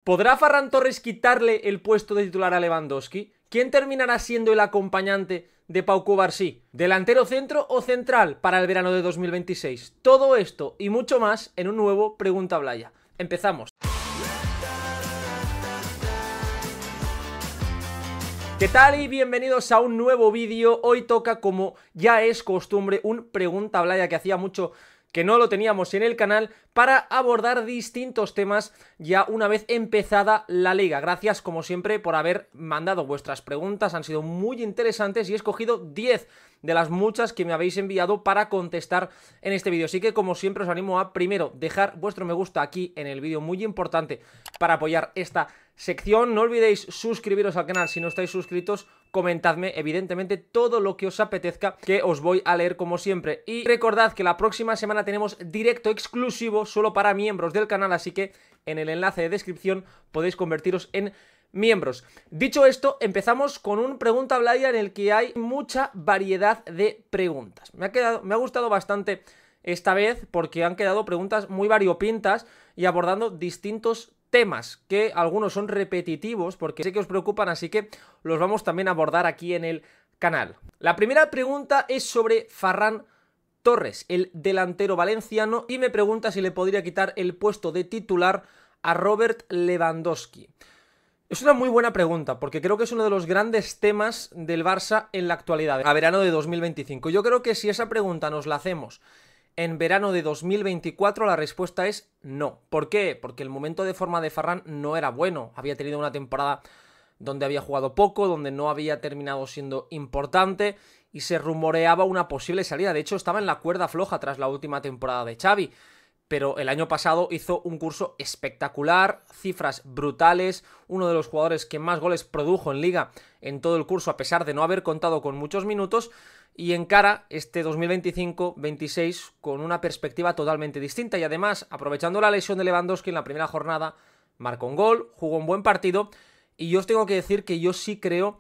¿Podrá Ferran Torres quitarle el puesto de titular a Lewandowski? ¿Quién terminará siendo el acompañante de Pau Cubarsí? ¿Delantero centro o central para el verano de 2026? Todo esto y mucho más en un nuevo Pregunta Blaya. Empezamos. ¿Qué tal y bienvenidos a un nuevo vídeo? Hoy toca, como ya es costumbre, un Pregunta Blaya que hacía mucho que no lo teníamos en el canal, para abordar distintos temas ya una vez empezada la liga. Gracias, como siempre, por haber mandado vuestras preguntas, han sido muy interesantes y he escogido 10 de las muchas que me habéis enviado para contestar en este vídeo. Así que, como siempre, os animo a, primero, dejar vuestro me gusta aquí en el vídeo, muy importante para apoyar esta sección. No olvidéis suscribiros al canal si no estáis suscritos, comentadme evidentemente todo lo que os apetezca, que os voy a leer como siempre. Y recordad que la próxima semana tenemos directo exclusivo solo para miembros del canal, así que en el enlace de descripción podéis convertiros en miembros. Dicho esto, empezamos con un Pregunta Blaya en el que hay mucha variedad de preguntas. Me ha gustado bastante esta vez porque han quedado preguntas muy variopintas y abordando distintos temas, que algunos son repetitivos porque sé que os preocupan, así que los vamos también a abordar aquí en el canal. La primera pregunta es sobre Ferran Torres, el delantero valenciano, y me pregunta si le podría quitar el puesto de titular a Robert Lewandowski. Es una muy buena pregunta, porque creo que es uno de los grandes temas del Barça en la actualidad, a verano de 2025. Yo creo que si esa pregunta nos la hacemos en verano de 2024, la respuesta es no. ¿Por qué? Porque el momento de forma de Ferran no era bueno. Había tenido una temporada donde había jugado poco, donde no había terminado siendo importante y se rumoreaba una posible salida. De hecho, estaba en la cuerda floja tras la última temporada de Xavi. Pero el año pasado hizo un curso espectacular, cifras brutales, uno de los jugadores que más goles produjo en Liga en todo el curso, a pesar de no haber contado con muchos minutos, y encara este 2025-26 con una perspectiva totalmente distinta. Y además, aprovechando la lesión de Lewandowski en la primera jornada, marcó un gol, jugó un buen partido, y yo os tengo que decir que yo sí creo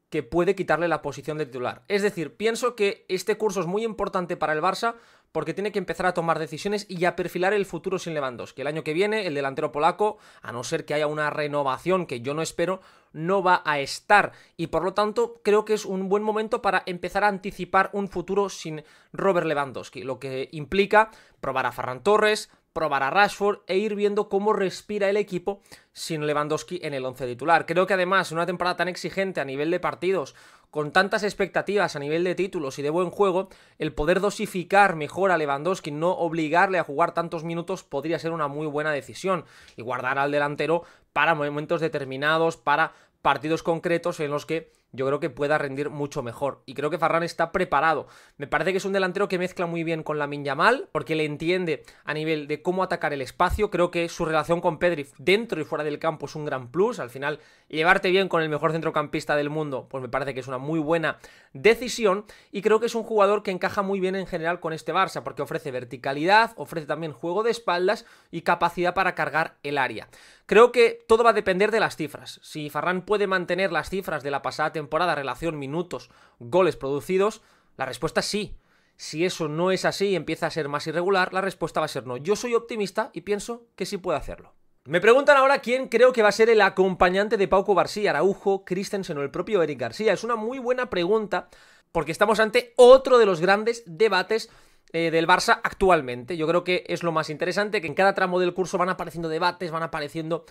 que puede quitarle la posición de titular. Es decir, pienso que este curso es muy importante para el Barça porque tiene que empezar a tomar decisiones y a perfilar el futuro sin Lewandowski. El año que viene, el delantero polaco, a no ser que haya una renovación que yo no espero, no va a estar. Y por lo tanto, creo que es un buen momento para empezar a anticipar un futuro sin Robert Lewandowski, lo que implica probar a Ferran Torres, probar a Rashford e ir viendo cómo respira el equipo sin Lewandowski en el 11 titular. Creo que además, en una temporada tan exigente a nivel de partidos, con tantas expectativas a nivel de títulos y de buen juego, el poder dosificar mejor a Lewandowski, no obligarle a jugar tantos minutos, podría ser una muy buena decisión, y guardar al delantero para momentos determinados, para partidos concretos en los que yo creo que pueda rendir mucho mejor. Y creo que Ferran está preparado. Me parece que es un delantero que mezcla muy bien con Lamine Yamal, porque le entiende a nivel de cómo atacar el espacio. Creo que su relación con Pedri dentro y fuera del campo es un gran plus. Al final, llevarte bien con el mejor centrocampista del mundo, pues me parece que es una muy buena decisión. Y creo que es un jugador que encaja muy bien en general con este Barça, porque ofrece verticalidad, ofrece también juego de espaldas y capacidad para cargar el área. Creo que todo va a depender de las cifras. Si Ferran puede mantener las cifras de la pasada temporada, relación minutos, goles producidos, la respuesta es sí. Si eso no es así y empieza a ser más irregular, la respuesta va a ser no. Yo soy optimista y pienso que sí puede hacerlo. Me preguntan ahora quién creo que va a ser el acompañante de Pau Cubarsí, Araujo, Christensen o el propio Eric García. Es una muy buena pregunta porque estamos ante otro de los grandes debates del Barça actualmente. Yo creo que es lo más interesante, que en cada tramo del curso van apareciendo debates, van apareciendo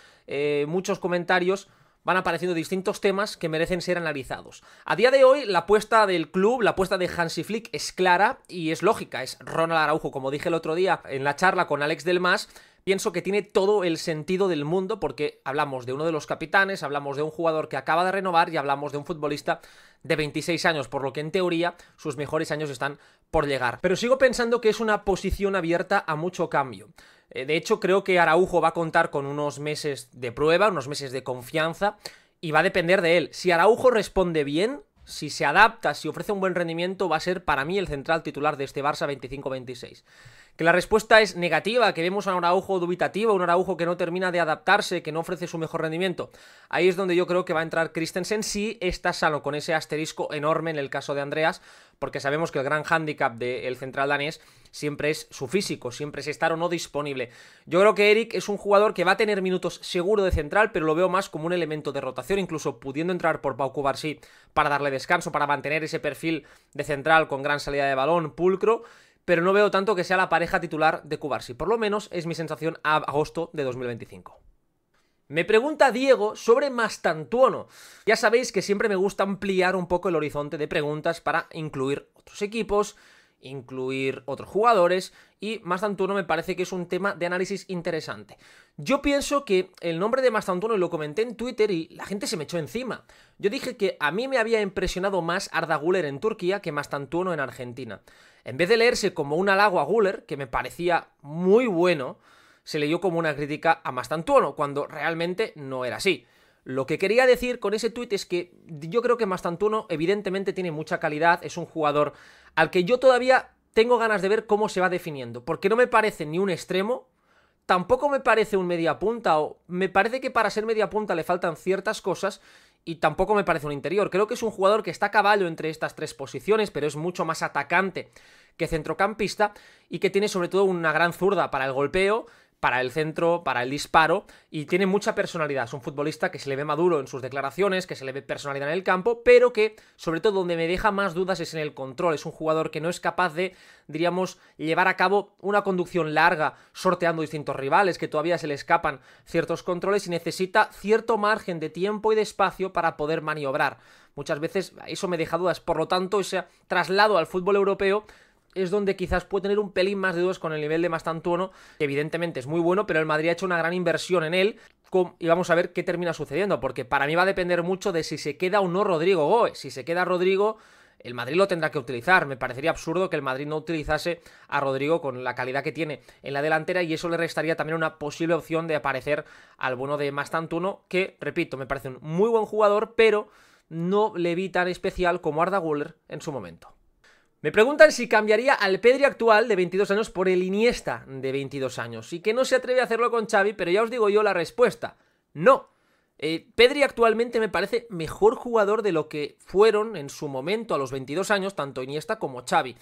muchos comentarios, van apareciendo distintos temas que merecen ser analizados. A día de hoy, la apuesta del club, la apuesta de Hansi Flick es clara y es lógica, es Ronald Araujo, como dije el otro día en la charla con Alex Delmas. Pienso que tiene todo el sentido del mundo porque hablamos de uno de los capitanes, hablamos de un jugador que acaba de renovar y hablamos de un futbolista de 26 años, por lo que en teoría sus mejores años están por llegar. Pero sigo pensando que es una posición abierta a mucho cambio. De hecho, creo que Araujo va a contar con unos meses de prueba, unos meses de confianza, y va a depender de él. Si Araujo responde bien, si se adapta, si ofrece un buen rendimiento, va a ser para mí el central titular de este Barça 25-26. Que la respuesta es negativa, que vemos a un Araujo dubitativo, un Araujo que no termina de adaptarse, que no ofrece su mejor rendimiento. Ahí es donde yo creo que va a entrar Christensen si está sano, con ese asterisco enorme en el caso de Andreas, porque sabemos que el gran hándicap del central danés siempre es su físico, siempre es estar o no disponible. Yo creo que Eric es un jugador que va a tener minutos seguro de central, pero lo veo más como un elemento de rotación, incluso pudiendo entrar por Pau Cubarsí para darle descanso, para mantener ese perfil de central con gran salida de balón, pulcro, pero no veo tanto que sea la pareja titular de Cubarsí. Por lo menos es mi sensación a agosto de 2025. Me pregunta Diego sobre Mastantuono. Ya sabéis que siempre me gusta ampliar un poco el horizonte de preguntas para incluir otros equipos, incluir otros jugadores, y Mastantuono me parece que es un tema de análisis interesante. Yo pienso que el nombre de Mastantuono, y lo comenté en Twitter y la gente se me echó encima. Yo dije que a mí me había impresionado más Arda Güler en Turquía que Mastantuono en Argentina. En vez de leerse como un halago a Güler, que me parecía muy bueno, se leyó como una crítica a Mastantuono, cuando realmente no era así. Lo que quería decir con ese tuit es que yo creo que Mastantuono evidentemente tiene mucha calidad, es un jugador al que yo todavía tengo ganas de ver cómo se va definiendo, porque no me parece ni un extremo, tampoco me parece un mediapunta, o me parece que para ser mediapunta le faltan ciertas cosas, y tampoco me parece un interior. Creo que es un jugador que está a caballo entre estas tres posiciones, pero es mucho más atacante que centrocampista, y que tiene sobre todo una gran zurda para el golpeo, para el centro, para el disparo, y tiene mucha personalidad. Es un futbolista que se le ve maduro en sus declaraciones, que se le ve personalidad en el campo, pero que, sobre todo, donde me deja más dudas es en el control. Es un jugador que no es capaz de, diríamos, llevar a cabo una conducción larga, sorteando distintos rivales, que todavía se le escapan ciertos controles y necesita cierto margen de tiempo y de espacio para poder maniobrar. Muchas veces eso me deja dudas. Por lo tanto, ese traslado al fútbol europeo es donde quizás puede tener un pelín más de dudas con el nivel de Mastantuono, que evidentemente es muy bueno, pero el Madrid ha hecho una gran inversión en él, y vamos a ver qué termina sucediendo, porque para mí va a depender mucho de si se queda o no Rodrigo Goe. Si se queda Rodrigo, el Madrid lo tendrá que utilizar. Me parecería absurdo que el Madrid no utilizase a Rodrigo con la calidad que tiene en la delantera, y eso le restaría también una posible opción de aparecer al bueno de Mastantuono, que, repito, me parece un muy buen jugador, pero no le vi tan especial como Arda Güler en su momento. Me preguntan si cambiaría al Pedri actual de 22 años por el Iniesta de 22 años, y que no se atreve a hacerlo con Xavi, pero ya os digo yo la respuesta: no. Pedri actualmente me parece mejor jugador de lo que fueron en su momento a los 22 años, tanto Iniesta como Xavi.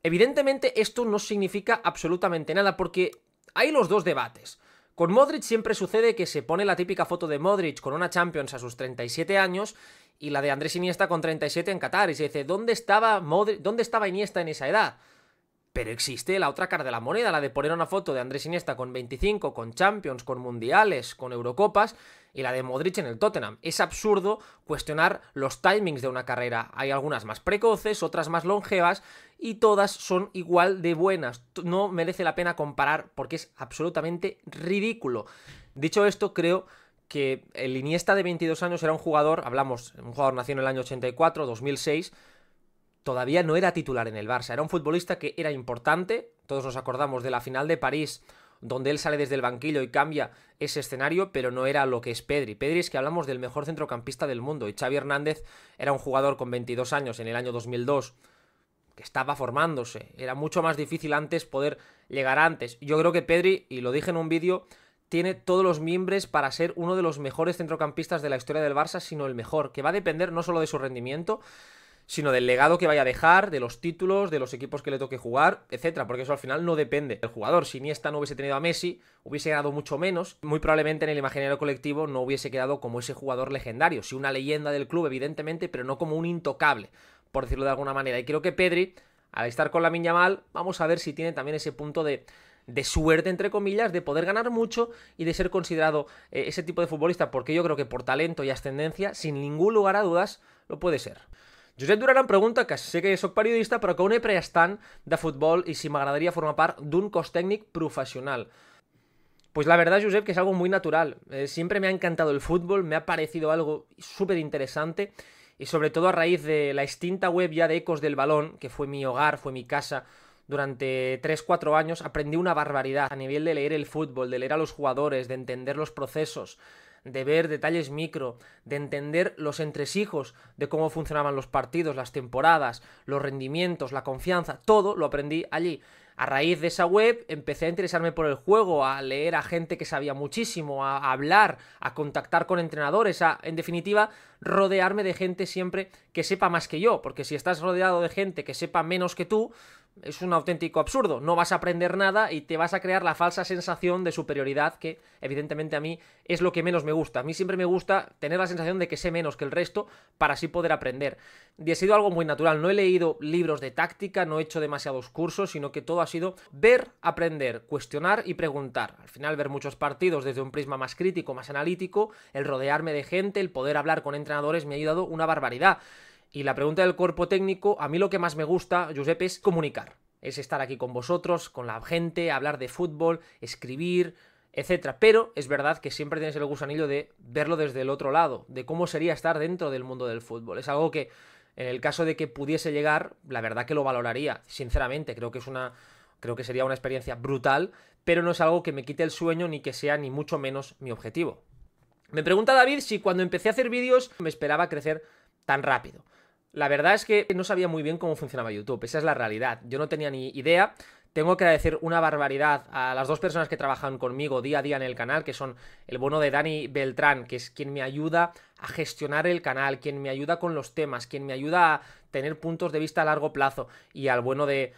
Evidentemente esto no significa absolutamente nada, porque hay los dos debates. Con Modric siempre sucede que se pone la típica foto de Modric con una Champions a sus 37 años y la de Andrés Iniesta con 37 en Qatar, y se dice, ¿dónde estaba Iniesta en esa edad? Pero existe la otra cara de la moneda, la de poner una foto de Andrés Iniesta con 25, con Champions, con Mundiales, con Eurocopas, y la de Modric en el Tottenham. Es absurdo cuestionar los timings de una carrera. Hay algunas más precoces, otras más longevas, y todas son igual de buenas. No merece la pena comparar porque es absolutamente ridículo. Dicho esto, creo que el Iniesta de 22 años era un jugador nació en el año 84, 2006, todavía no era titular en el Barça, era un futbolista que era importante. Todos nos acordamos de la final de París, donde él sale desde el banquillo y cambia ese escenario, pero no era lo que es Pedri. Pedri es que hablamos del mejor centrocampista del mundo, y Xavi Hernández era un jugador con 22 años en el año 2002, que estaba formándose. Era mucho más difícil antes poder llegar antes. Yo creo que Pedri, y lo dije en un vídeo, tiene todos los mimbres para ser uno de los mejores centrocampistas de la historia del Barça, sino el mejor, que va a depender no solo de su rendimiento, sino del legado que vaya a dejar, de los títulos, de los equipos que le toque jugar, etcétera, porque eso al final no depende del jugador. Si Iniesta no hubiese tenido a Messi, hubiese ganado mucho menos, muy probablemente en el imaginario colectivo no hubiese quedado como ese jugador legendario, sí una leyenda del club evidentemente, pero no como un intocable, por decirlo de alguna manera. Y creo que Pedri, al estar con Lamine Yamal, vamos a ver si tiene también ese punto de suerte, entre comillas, de poder ganar mucho y de ser considerado ese tipo de futbolista, porque yo creo que por talento y ascendencia, sin ningún lugar a dudas, lo puede ser. Josep Durán em pregunta, que sé que soc periodista, però que on he pres tant de futbol y si m'agradaria formar part d'un cos técnic profesional. Pues la verdad, Josep, que es algo muy natural. Siempre me ha encantado el fútbol, me ha parecido algo súper interesante, y sobre todo a raíz de la extinta web ya de Ecos del Balón, que fue mi hogar, fue mi casa durante 3-4 años, aprendí una barbaridad a nivel de leer el fútbol, de leer a los jugadores, de entender los procesos, de ver detalles micro, de entender los entresijos de cómo funcionaban los partidos, las temporadas, los rendimientos, la confianza. Todo lo aprendí allí. A raíz de esa web empecé a interesarme por el juego, a leer a gente que sabía muchísimo, a hablar, a contactar con entrenadores, en definitiva, rodearme de gente siempre que sepa más que yo, porque si estás rodeado de gente que sepa menos que tú, es un auténtico absurdo, no vas a aprender nada y te vas a crear la falsa sensación de superioridad que evidentemente a mí es lo que menos me gusta. A mí siempre me gusta tener la sensación de que sé menos que el resto para así poder aprender. Y ha sido algo muy natural, no he leído libros de táctica, no he hecho demasiados cursos, sino que todo ha sido ver, aprender, cuestionar y preguntar. Al final ver muchos partidos desde un prisma más crítico, más analítico, el rodearme de gente, el poder hablar con entrenadores me ha ayudado una barbaridad. Y la pregunta del cuerpo técnico, a mí lo que más me gusta, Josep, es comunicar. Es estar aquí con vosotros, con la gente, hablar de fútbol, escribir, etcétera. Pero es verdad que siempre tienes el gusanillo de verlo desde el otro lado, de cómo sería estar dentro del mundo del fútbol. Es algo que, en el caso de que pudiese llegar, la verdad que lo valoraría, sinceramente. Creo que sería una experiencia brutal, pero no es algo que me quite el sueño ni que sea ni mucho menos mi objetivo. Me pregunta David si cuando empecé a hacer vídeos me esperaba crecer tan rápido. La verdad es que no sabía muy bien cómo funcionaba YouTube, esa es la realidad. Yo no tenía ni idea. Tengo que agradecer una barbaridad a las dos personas que trabajan conmigo día a día en el canal, que son el bueno de Dani Beltrán, que es quien me ayuda a gestionar el canal, quien me ayuda con los temas, quien me ayuda a tener puntos de vista a largo plazo, y al bueno de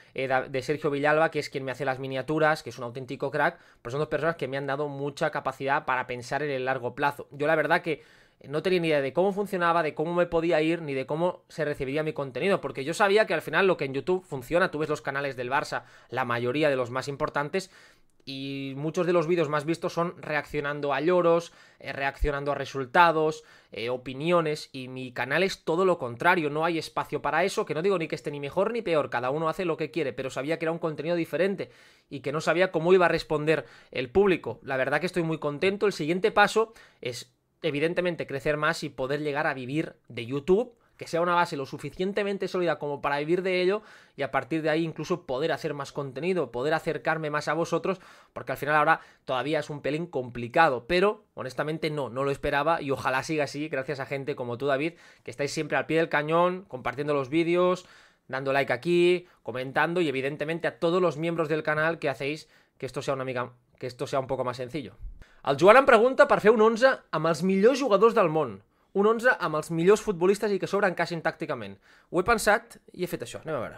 Sergio Villalba, que es quien me hace las miniaturas, que es un auténtico crack. Pues son dos personas que me han dado mucha capacidad para pensar en el largo plazo. Yo la verdad que no tenía ni idea de cómo funcionaba, de cómo me podía ir, ni de cómo se recibiría mi contenido, porque yo sabía que al final lo que en YouTube funciona, tú ves los canales del Barça, la mayoría de los más importantes, y muchos de los vídeos más vistos son reaccionando a lloros, reaccionando a resultados, opiniones, y mi canal es todo lo contrario, no hay espacio para eso, que no digo ni que esté ni mejor ni peor, cada uno hace lo que quiere, pero sabía que era un contenido diferente y que no sabía cómo iba a responder el público. La verdad que estoy muy contento. El siguiente paso es evidentemente crecer más y poder llegar a vivir de YouTube, que sea una base lo suficientemente sólida como para vivir de ello, y a partir de ahí incluso poder hacer más contenido, poder acercarme más a vosotros, porque al final ahora todavía es un pelín complicado, pero honestamente no lo esperaba, y ojalá siga así gracias a gente como tú, David, que estáis siempre al pie del cañón, compartiendo los vídeos, dando like aquí, comentando, y evidentemente a todos los miembros del canal que hacéis que esto sea un poco más sencillo. El Joan em pregunta per fer un 11 amb els millors jugadors del món. Un 11 amb els millors futbolistas y que sobre encaixin tácticamente. Ho he pensat y he fet això. Anem a veure.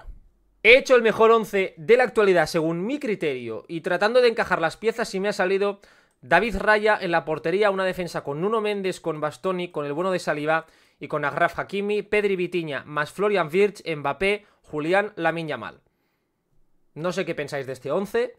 He hecho el mejor 11 de la actualidad según mi criterio y tratando de encajar las piezas y me ha salido David Raya en la portería, una defensa con Nuno Méndez, con Bastoni, con el bueno de Saliba y con Achraf Hakimi, Pedri Vitinha, más Florian Wirtz, Mbappé, Julián, Lamine Yamal. No sé qué pensáis de este 11.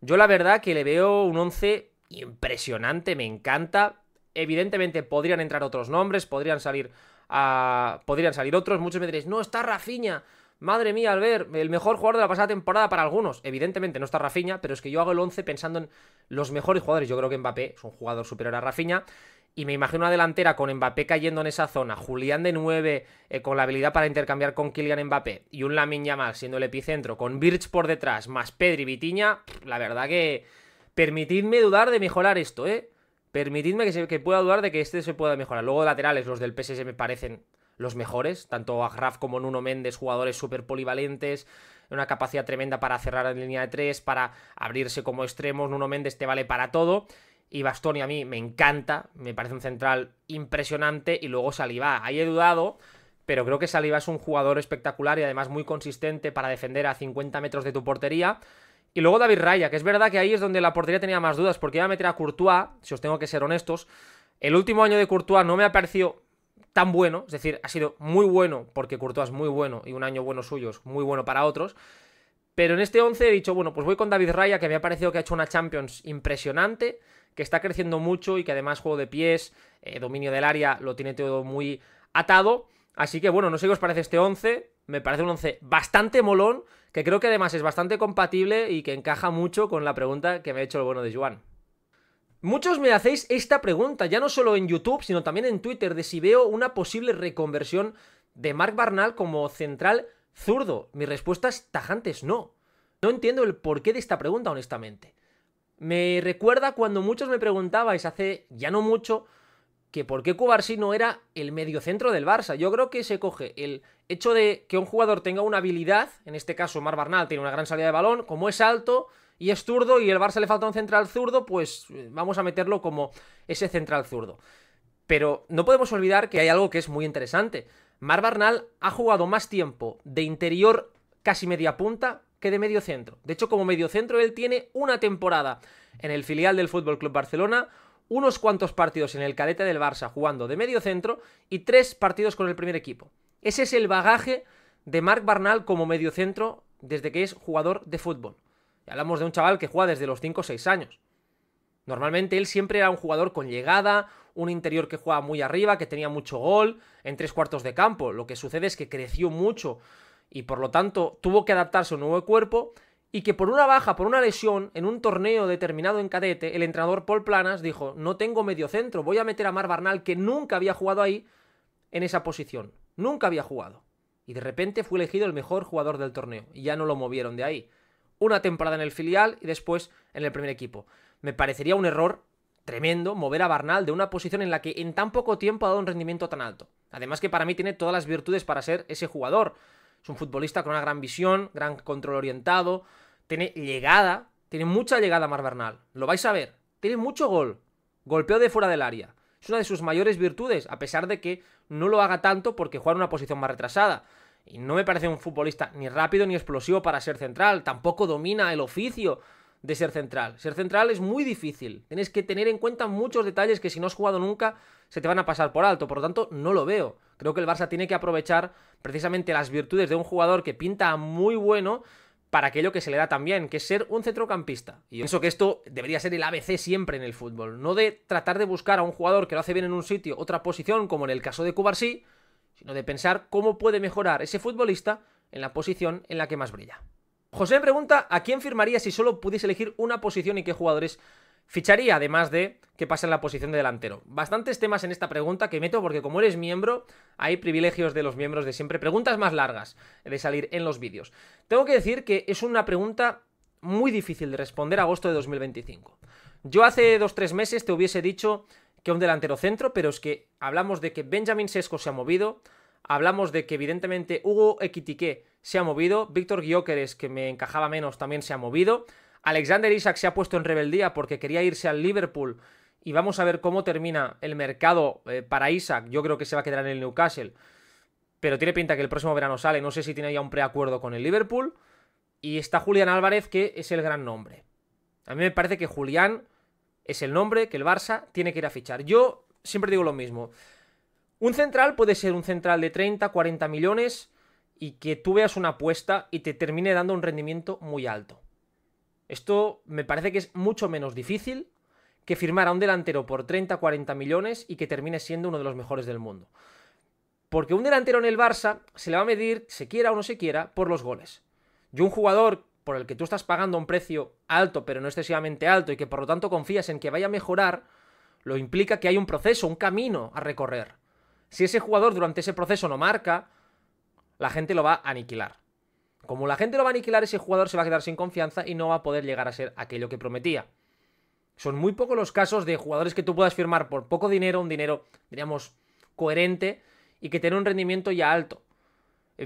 Yo la verdad que le veo un 11 impresionante, me encanta. Evidentemente podrían entrar otros nombres, podrían salir otros. Muchos me diréis, no, está Rafinha. Madre mía, Albert, el mejor jugador de la pasada temporada para algunos. Evidentemente no está Rafinha, pero es que yo hago el 11 pensando en los mejores jugadores. Yo creo que Mbappé es un jugador superior a Rafinha, y me imagino una delantera con Mbappé cayendo en esa zona, Julián de 9 con la habilidad para intercambiar con Kylian Mbappé, y un Lamine Yamal siendo el epicentro, con Wirtz por detrás, más Pedri, Vitinha. La verdad que permitidme dudar de mejorar esto, Permitidme que pueda dudar de que este se pueda mejorar. Luego laterales, los del PSG me parecen los mejores, tanto Achraf como Nuno Méndez, jugadores súper polivalentes, una capacidad tremenda para cerrar en línea de 3, para abrirse como extremos. Nuno Méndez te vale para todo, y Bastoni a mí me encanta, me parece un central impresionante. Y luego Saliba, ahí he dudado, pero creo que Saliba es un jugador espectacular y además muy consistente para defender a 50 metros de tu portería. Y luego David Raya, que es verdad que ahí es donde la portería tenía más dudas, porque iba a meter a Courtois, si os tengo que ser honestos. El último año de Courtois no me ha parecido tan bueno, es decir, ha sido muy bueno porque Courtois es muy bueno y un año bueno suyo es muy bueno para otros. Pero en este 11 he dicho, bueno, pues voy con David Raya, que me ha parecido que ha hecho una Champions impresionante, que está creciendo mucho y que además juego de pies, dominio del área, lo tiene todo muy atado. Así que bueno, no sé qué os parece este 11, me parece un 11 bastante molón, que creo que además es bastante compatible y que encaja mucho con la pregunta que me ha hecho el bueno de Joan. Muchos me hacéis esta pregunta, ya no solo en YouTube, sino también en Twitter, de si veo una posible reconversión de Marc Barnal como central zurdo. Mi respuesta es tajantes no. No entiendo el porqué de esta pregunta, honestamente. Me recuerda cuando muchos me preguntabais hace ya no mucho que por qué Cubarsí no era el mediocentro del Barça. Yo creo que se coge el hecho de que un jugador tenga una habilidad, en este caso Marc Barnal tiene una gran salida de balón, como es alto y es zurdo y el Barça le falta un central zurdo, pues vamos a meterlo como ese central zurdo. Pero no podemos olvidar que hay algo que es muy interesante. Marc Barnal ha jugado más tiempo de interior casi media punta que de medio centro. De hecho, como medio centro él tiene una temporada en el filial del Fútbol Club Barcelona, unos cuantos partidos en el cadete del Barça jugando de medio centro y 3 partidos con el primer equipo. Ese es el bagaje de Marc Barnal como medio centro desde que es jugador de fútbol. Y hablamos de un chaval que juega desde los 5 o 6 años. Normalmente él siempre era un jugador con llegada, un interior que jugaba muy arriba, que tenía mucho gol en 3/4 de campo. Lo que sucede es que creció mucho y por lo tanto tuvo que adaptarse a un nuevo cuerpo y que por una baja, por una lesión, en un torneo determinado en cadete, el entrenador Paul Planas dijo: no tengo medio centro, voy a meter a Marc Barnal, que nunca había jugado ahí, en esa posición. Nunca había jugado. Y de repente fue elegido el mejor jugador del torneo. Y ya no lo movieron de ahí. Una temporada en el filial y después en el primer equipo. Me parecería un error tremendo mover a Barnal de una posición en la que en tan poco tiempo ha dado un rendimiento tan alto. Además que para mí tiene todas las virtudes para ser ese jugador. Es un futbolista con una gran visión, gran control orientado, tiene llegada, tiene mucha llegada Marc Barnal. Lo vais a ver. Tiene mucho gol. Golpeo de fuera del área. Es una de sus mayores virtudes, a pesar de que no lo haga tanto porque juega en una posición más retrasada. Y no me parece un futbolista ni rápido ni explosivo para ser central. Tampoco domina el oficio de ser central. Ser central es muy difícil. Tienes que tener en cuenta muchos detalles que si no has jugado nunca se te van a pasar por alto. Por lo tanto, no lo veo. Creo que el Barça tiene que aprovechar precisamente las virtudes de un jugador que pinta muy bueno para aquello que se le da también, que es ser un centrocampista. Y yo pienso que esto debería ser el ABC siempre en el fútbol. No de tratar de buscar a un jugador que lo hace bien en un sitio, otra posición, como en el caso de Cubarsí, sino de pensar cómo puede mejorar ese futbolista en la posición en la que más brilla. José me pregunta a quién firmaría si solo pudiese elegir una posición y qué jugadores ficharía, además de que pase en la posición de delantero. Bastantes temas en esta pregunta que meto porque como eres miembro, hay privilegios de los miembros de siempre. Preguntas más largas de salir en los vídeos. Tengo que decir que es una pregunta muy difícil de responder a agosto de 2025. Yo hace 2-3 meses te hubiese dicho que un delantero centro, pero es que hablamos de que Benjamín Sesko se ha movido, hablamos de que evidentemente Hugo Ekitike se ha movido, Víctor Gyökeres, que me encajaba menos, también se ha movido, Alexander Isak se ha puesto en rebeldía porque quería irse al Liverpool y vamos a ver cómo termina el mercado para Isak. Yo creo que se va a quedar en el Newcastle, pero tiene pinta que el próximo verano sale, no sé si tiene ya un preacuerdo con el Liverpool. Y está Julián Álvarez, que es el gran nombre. A mí me parece que Julián es el nombre que el Barça tiene que ir a fichar. Yo siempre digo lo mismo. Un central puede ser un central de 30, 40 millones y que tú veas una apuesta y te termine dando un rendimiento muy alto. Esto me parece que es mucho menos difícil que firmar a un delantero por 30, 40 millones y que termine siendo uno de los mejores del mundo. Porque un delantero en el Barça se le va a medir, se quiera o no se quiera, por los goles. Y un jugador por el que tú estás pagando un precio alto, pero no excesivamente alto, y que por lo tanto confías en que vaya a mejorar, lo implica que hay un proceso, un camino a recorrer. Si ese jugador durante ese proceso no marca, la gente lo va a aniquilar. Como la gente lo va a aniquilar, ese jugador se va a quedar sin confianza y no va a poder llegar a ser aquello que prometía. Son muy pocos los casos de jugadores que tú puedas firmar por poco dinero, un dinero, diríamos, coherente, y que tenga un rendimiento ya alto.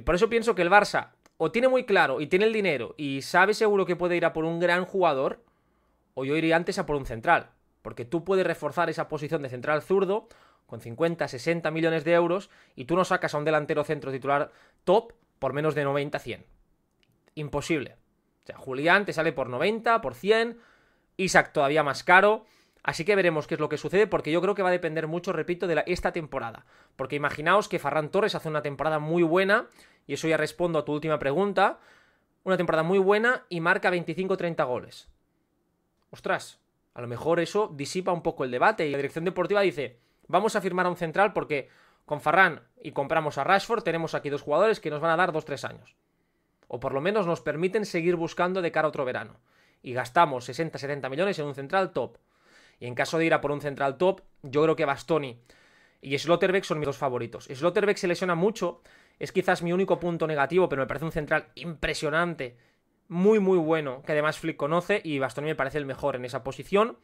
Por eso pienso que el Barça o tiene muy claro y tiene el dinero y sabe seguro que puede ir a por un gran jugador, o yo iría antes a por un central. Porque tú puedes reforzar esa posición de central zurdo con 50, 60 millones de euros y tú no sacas a un delantero centro titular top por menos de 90, 100. Imposible. O sea, Julián te sale por 90, por 100, Isak todavía más caro. Así que veremos qué es lo que sucede, porque yo creo que va a depender mucho, repito, de esta temporada. Porque imaginaos que Ferran Torres hace una temporada muy buena, y eso ya respondo a tu última pregunta, una temporada muy buena y marca 25-30 goles. Ostras, a lo mejor eso disipa un poco el debate y la dirección deportiva dice, vamos a firmar a un central porque con Ferran y compramos a Rashford, tenemos aquí 2 jugadores que nos van a dar 2-3 años. O por lo menos nos permiten seguir buscando de cara a otro verano. Y gastamos 60-70 millones en un central top. Y en caso de ir a por un central top, yo creo que Bastoni y Slotterbeck son mis 2 favoritos. Slotterbeck se lesiona mucho, es quizás mi único punto negativo, pero me parece un central impresionante, muy muy bueno, que además Flick conoce, y Bastoni me parece el mejor en esa posición,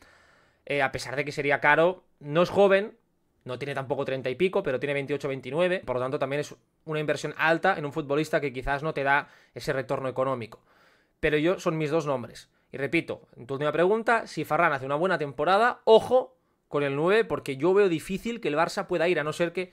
a pesar de que sería caro. No es joven, No tiene tampoco 30 y pico, pero tiene 28, 29. Por lo tanto, también es una inversión alta en un futbolista que quizás no te da ese retorno económico. Pero son mis dos nombres. Y repito, en tu última pregunta, si Ferran hace una buena temporada, ojo con el 9, porque yo veo difícil que el Barça pueda ir, a no ser que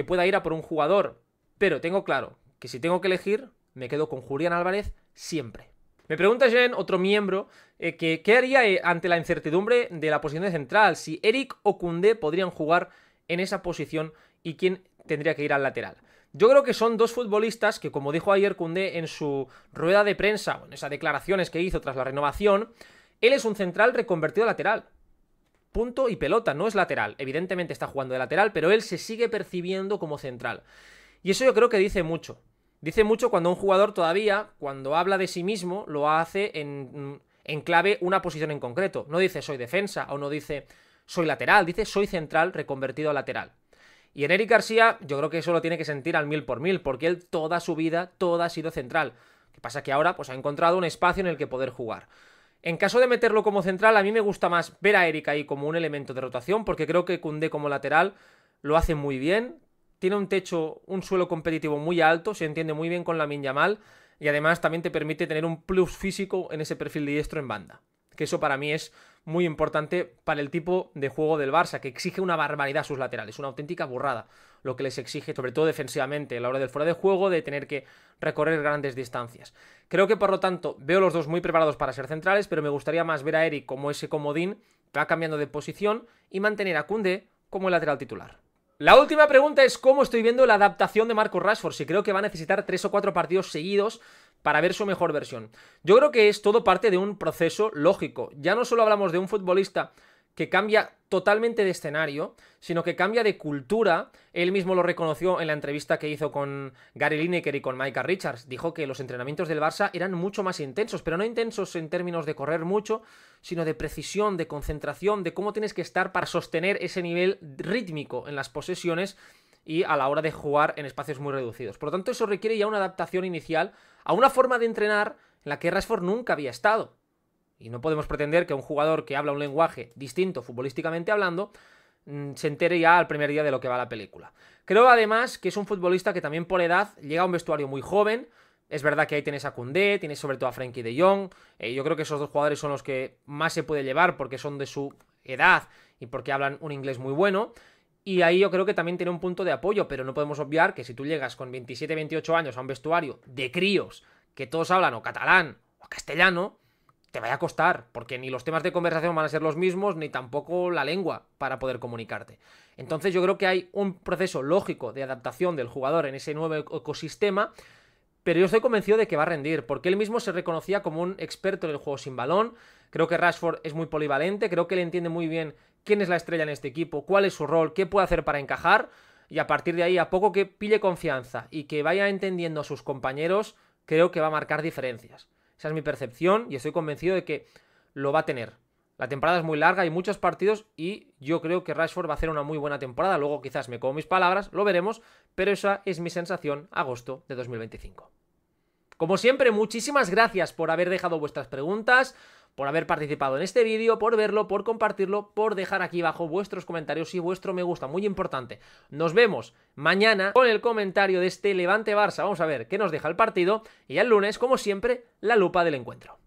pueda ir a por un jugador. Pero tengo claro que si tengo que elegir, me quedo con Julián Álvarez siempre. Me pregunta Jen, otro miembro, ¿qué haría ante la incertidumbre de la posición de central? Si Eric o Koundé podrían jugar en esa posición y quién tendría que ir al lateral. Yo creo que son dos futbolistas que, como dijo ayer Koundé en su rueda de prensa, o en esas declaraciones que hizo tras la renovación, él es un central reconvertido a lateral. Punto y pelota, no es lateral. Evidentemente está jugando de lateral, pero él se sigue percibiendo como central. Y eso yo creo que dice mucho. Dice mucho cuando un jugador todavía, cuando habla de sí mismo, lo hace en clave una posición en concreto. No dice soy defensa o no dice soy lateral, dice soy central reconvertido a lateral. Y en Eric García yo creo que eso lo tiene que sentir al 1000%, porque él toda su vida, toda ha sido central. Lo que pasa que ahora pues ha encontrado un espacio en el que poder jugar. En caso de meterlo como central, a mí me gusta más ver a Eric ahí como un elemento de rotación, porque creo que Koundé como lateral lo hace muy bien. Tiene un techo, un suelo competitivo muy alto, se entiende muy bien con Lamine Yamal y además también te permite tener un plus físico en ese perfil de diestro en banda. Que eso para mí es muy importante para el tipo de juego del Barça, que exige una barbaridad a sus laterales, una auténtica burrada lo que les exige, sobre todo defensivamente, a la hora del fuera de juego, de tener que recorrer grandes distancias. Creo que por lo tanto veo los dos muy preparados para ser centrales, pero me gustaría más ver a Eric como ese comodín que va cambiando de posición y mantener a Koundé como el lateral titular. La última pregunta es cómo estoy viendo la adaptación de Marcus Rashford, si creo que va a necesitar 3 o 4 partidos seguidos para ver su mejor versión. Yo creo que es todo parte de un proceso lógico. Ya no solo hablamos de un futbolista que cambia totalmente de escenario, sino que cambia de cultura. Él mismo lo reconoció en la entrevista que hizo con Gary Lineker y con Micah Richards. Dijo que los entrenamientos del Barça eran mucho más intensos, pero no intensos en términos de correr mucho, sino de precisión, de concentración, de cómo tienes que estar para sostener ese nivel rítmico en las posesiones y a la hora de jugar en espacios muy reducidos. Por lo tanto, eso requiere ya una adaptación inicial a una forma de entrenar en la que Rashford nunca había estado. Y no podemos pretender que un jugador que habla un lenguaje distinto futbolísticamente hablando se entere ya al primer día de lo que va la película. Creo además que es un futbolista que también por edad llega a un vestuario muy joven. Es verdad que ahí tienes a Koundé, tienes sobre todo a Frenkie de Jong. Yo creo que esos dos jugadores son los que más se puede llevar porque son de su edad y porque hablan un inglés muy bueno. Y ahí yo creo que también tiene un punto de apoyo, pero no podemos obviar que si tú llegas con 27, 28 años a un vestuario de críos que todos hablan o catalán o castellano, te vaya a costar, porque ni los temas de conversación van a ser los mismos, ni tampoco la lengua para poder comunicarte. Entonces yo creo que hay un proceso lógico de adaptación del jugador en ese nuevo ecosistema, pero yo estoy convencido de que va a rendir, porque él mismo se reconocía como un experto en el juego sin balón. Creo que Rashford es muy polivalente, creo que él entiende muy bien quién es la estrella en este equipo, cuál es su rol, qué puede hacer para encajar, y a partir de ahí, a poco que pille confianza y que vaya entendiendo a sus compañeros, creo que va a marcar diferencias. Esa es mi percepción y estoy convencido de que lo va a tener. La temporada es muy larga, hay muchos partidos y yo creo que Rashford va a hacer una muy buena temporada. Luego quizás me como mis palabras, lo veremos, pero esa es mi sensación agosto de 2025. Como siempre, muchísimas gracias por haber dejado vuestras preguntas, por haber participado en este vídeo, por verlo, por compartirlo, por dejar aquí abajo vuestros comentarios y vuestro me gusta, muy importante. Nos vemos mañana con el comentario de este Levante Barça. Vamos a ver qué nos deja el partido y ya el lunes, como siempre, la lupa del encuentro.